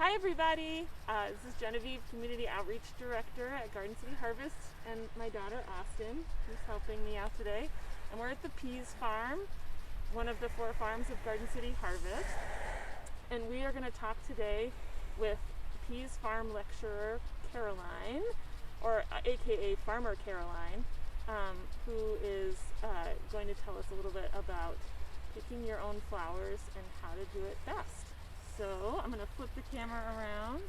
Hi everybody, this is Genevieve, Community Outreach Director at Garden City Harvest, and my daughter Austin, who's helping me out today. And we're at the Peas Farm, one of the 4 farms of Garden City Harvest. And we are going to talk today with Peas Farm lecturer Caroline, or aka Farmer Caroline, who is going to tell us a little bit about picking your own flowers and how to do it best. So I'm going to flip the camera around.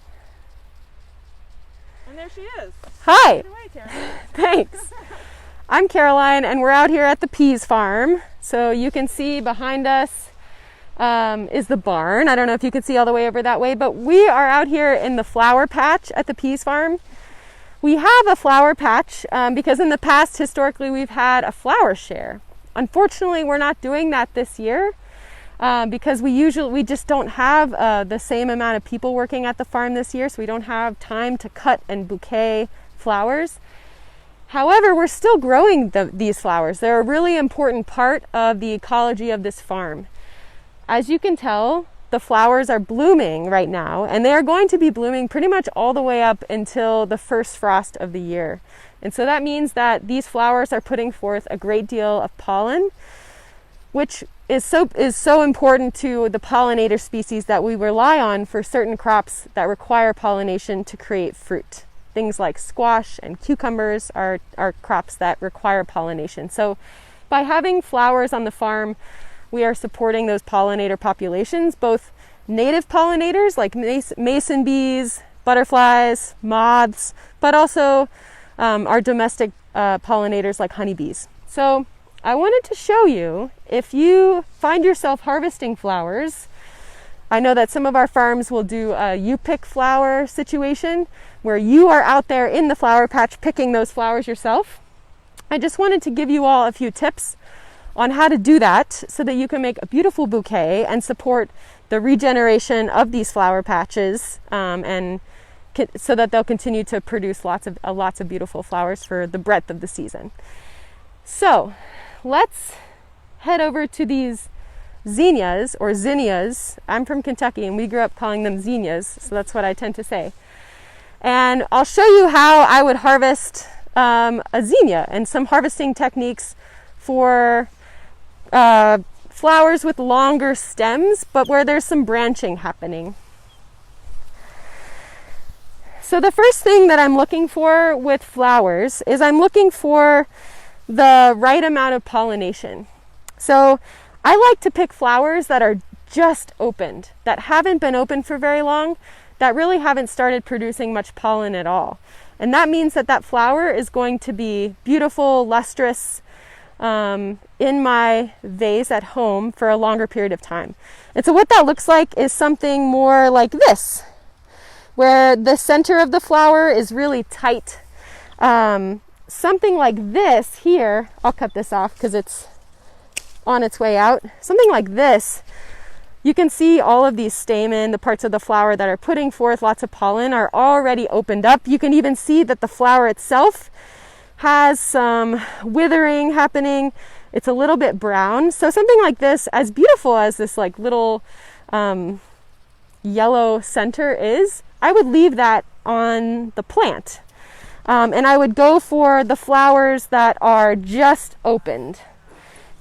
And there she is. Hi. Take it away, Caroline. Thanks. I'm Caroline, and we're out here at the Peas Farm. So you can see behind us is the barn. I don't know if you can see all the way over that way, but we are out here in the flower patch at the Peas Farm. We have a flower patch because in the past, historically, we've had a flower share. Unfortunately, we're not doing that this year. Because we just don't have the same amount of people working at the farm this year, so we don't have time to cut and bouquet flowers. However, we're still growing these flowers. They're a really important part of the ecology of this farm. As you can tell, the flowers are blooming right now, and they are going to be blooming pretty much all the way up until the first frost of the year. And so that means that these flowers are putting forth a great deal of pollen, which is so important to the pollinator species that we rely on for certain crops that require pollination to create fruit. Things like squash and cucumbers are crops that require pollination. So by having flowers on the farm, we are supporting those pollinator populations, both native pollinators like mason bees, butterflies, moths, but also our domestic pollinators like honeybees. So I wanted to show you, if you find yourself harvesting flowers, I know that some of our farms will do a you pick flower situation where you are out there in the flower patch picking those flowers yourself. I just wanted to give you all a few tips on how to do that so that you can make a beautiful bouquet and support the regeneration of these flower patches so that they'll continue to produce lots of beautiful flowers for the breadth of the season. So let's head over to these zinnias or zinnias. I'm from Kentucky and we grew up calling them zinnias, so that's what I tend to say. And I'll show you how I would harvest a zinnia and some harvesting techniques for flowers with longer stems, but where there's some branching happening. So the first thing that I'm looking for with flowers is I'm looking for the right amount of pollination. So I like to pick flowers that are just opened, that haven't been open for very long, that really haven't started producing much pollen at all. And that means that flower is going to be beautiful, lustrous in my vase at home for a longer period of time. And so what that looks like is something more like this, where the center of the flower is really tight. Something like this here, I'll cut this off because it's on its way out. Something like this, you can see all of these stamen, the parts of the flower that are putting forth lots of pollen are already opened up. You can even see that the flower itself has some withering happening. It's a little bit brown. So something like this, as beautiful as this like little yellow center is, I would leave that on the plant. And I would go for the flowers that are just opened.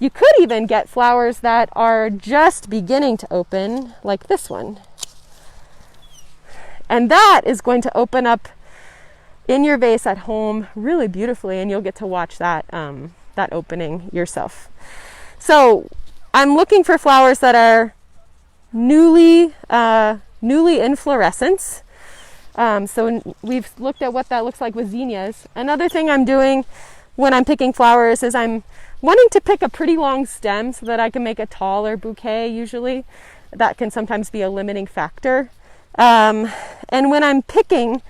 You could even get flowers that are just beginning to open, like this one. And that is going to open up in your vase at home really beautifully, and you'll get to watch that opening yourself. So I'm looking for flowers that are newly in fluorescence. So we've looked at what that looks like with zinnias. Another thing I'm doing when I'm picking flowers is I'm wanting to pick a pretty long stem so that I can make a taller bouquet usually. That can sometimes be a limiting factor. And when I'm picking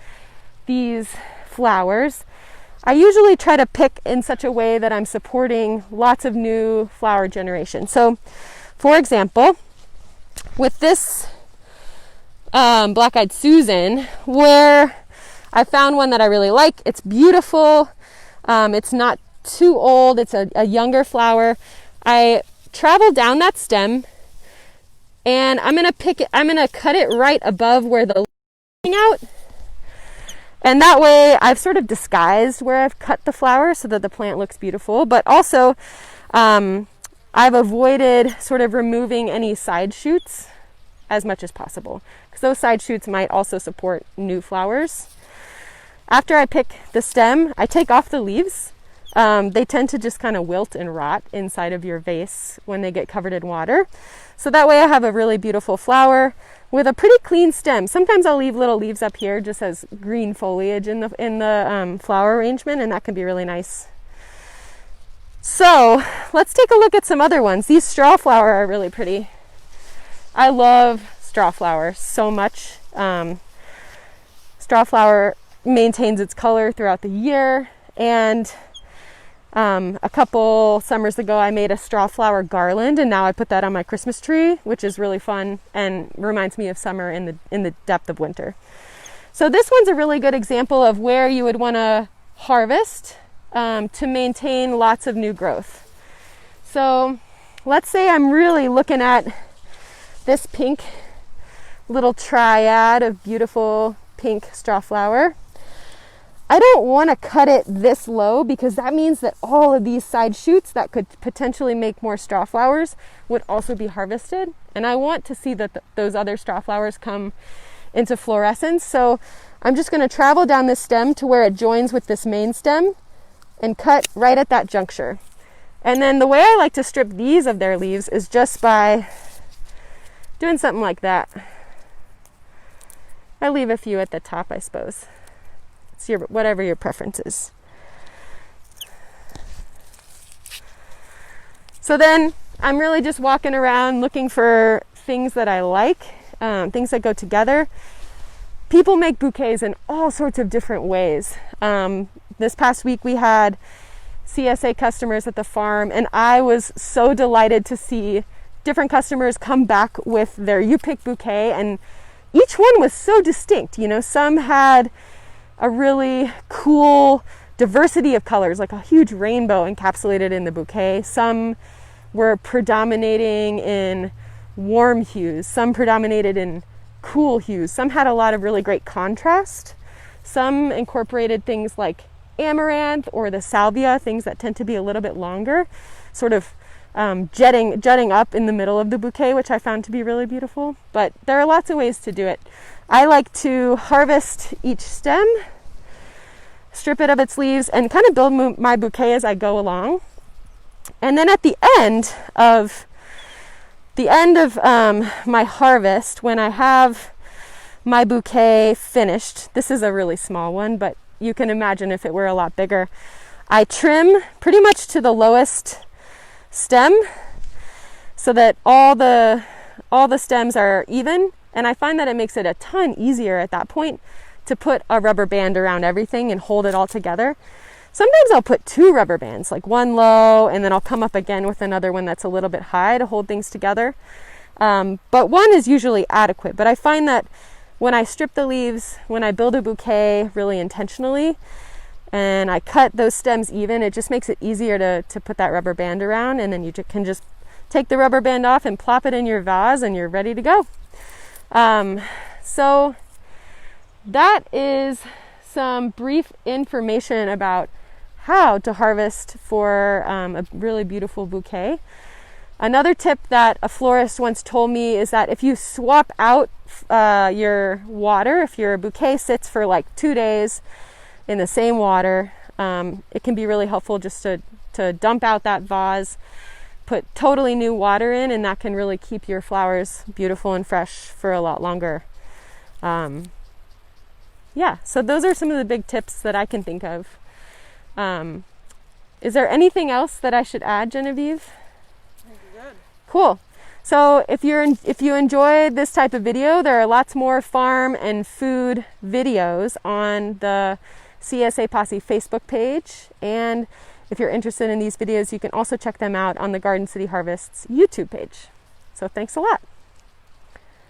these flowers, I usually try to pick in such a way that I'm supporting lots of new flower generation. So for example, with this Black-Eyed Susan, where I found one that I really like. It's beautiful. It's not too old. It's a younger flower. I travel down that stem and I'm going to cut it right above where the out. And that way I've sort of disguised where I've cut the flower so that the plant looks beautiful, but also I've avoided sort of removing any side shoots as much as possible, because those side shoots might also support new flowers. After I pick the stem, I take off the leaves. They tend to just kind of wilt and rot inside of your vase when they get covered in water. So that way I have a really beautiful flower with a pretty clean stem. Sometimes I'll leave little leaves up here just as green foliage in the flower arrangement, and that can be really nice. So let's take a look at some other ones. These straw flower are really pretty. I love straw flower so much. Straw flower maintains its color throughout the year, and a couple summers ago I made a straw flower garland, and now I put that on my Christmas tree, which is really fun and reminds me of summer in the depth of winter. So this one's a really good example of where you would want to harvest to maintain lots of new growth. So let's say I'm really looking at this pink little triad of beautiful pink straw flower. I don't want to cut it this low, because that means that all of these side shoots that could potentially make more straw flowers would also be harvested. And I want to see that those other straw flowers come into fluorescence. So I'm just going to travel down this stem to where it joins with this main stem and cut right at that juncture. And then the way I like to strip these of their leaves is just by doing something like that. I leave a few at the top, I suppose. It's whatever your preference is. So then I'm really just walking around looking for things that I like, things that go together. People make bouquets in all sorts of different ways. This past week we had CSA customers at the farm, and I was so delighted to see different customers come back with their You Pick bouquet, and each one was so distinct. You know, some had a really cool diversity of colors, like a huge rainbow encapsulated in the bouquet. Some were predominating in warm hues, some predominated in cool hues, some had a lot of really great contrast, some incorporated things like amaranth or the salvia, things that tend to be a little bit longer, sort of jutting up in the middle of the bouquet, which I found to be really beautiful. But there are lots of ways to do it. I like to harvest each stem, strip it of its leaves, and kind of build my bouquet as I go along. And then at the end of my harvest, when I have my bouquet finished, this is a really small one, but you can imagine if it were a lot bigger, I trim pretty much to the lowest stem so that all the stems are even. And I find that it makes it a ton easier at that point to put a rubber band around everything and hold it all together. Sometimes I'll put 2 rubber bands, like one low, and then I'll come up again with another one that's a little bit high to hold things together. But one is usually adequate. But I find that when I strip the leaves, when I build a bouquet really intentionally, and I cut those stems even, it just makes it easier to put that rubber band around, and then you can just take the rubber band off and plop it in your vase and you're ready to go. So that is some brief information about how to harvest for a really beautiful bouquet. Another tip that a florist once told me is that if you swap out your water, if your bouquet sits for like 2 days in the same water, it can be really helpful just to dump out that vase, put totally new water in, and that can really keep your flowers beautiful and fresh for a lot longer. Yeah, so those are some of the big tips that I can think of. Is there anything else that I should add, Genevieve? I think you're good. Cool. So if you enjoy this type of video, there are lots more farm and food videos on the CSA Posse Facebook page. And if you're interested in these videos, you can also check them out on the Garden City Harvest's YouTube page. So thanks a lot.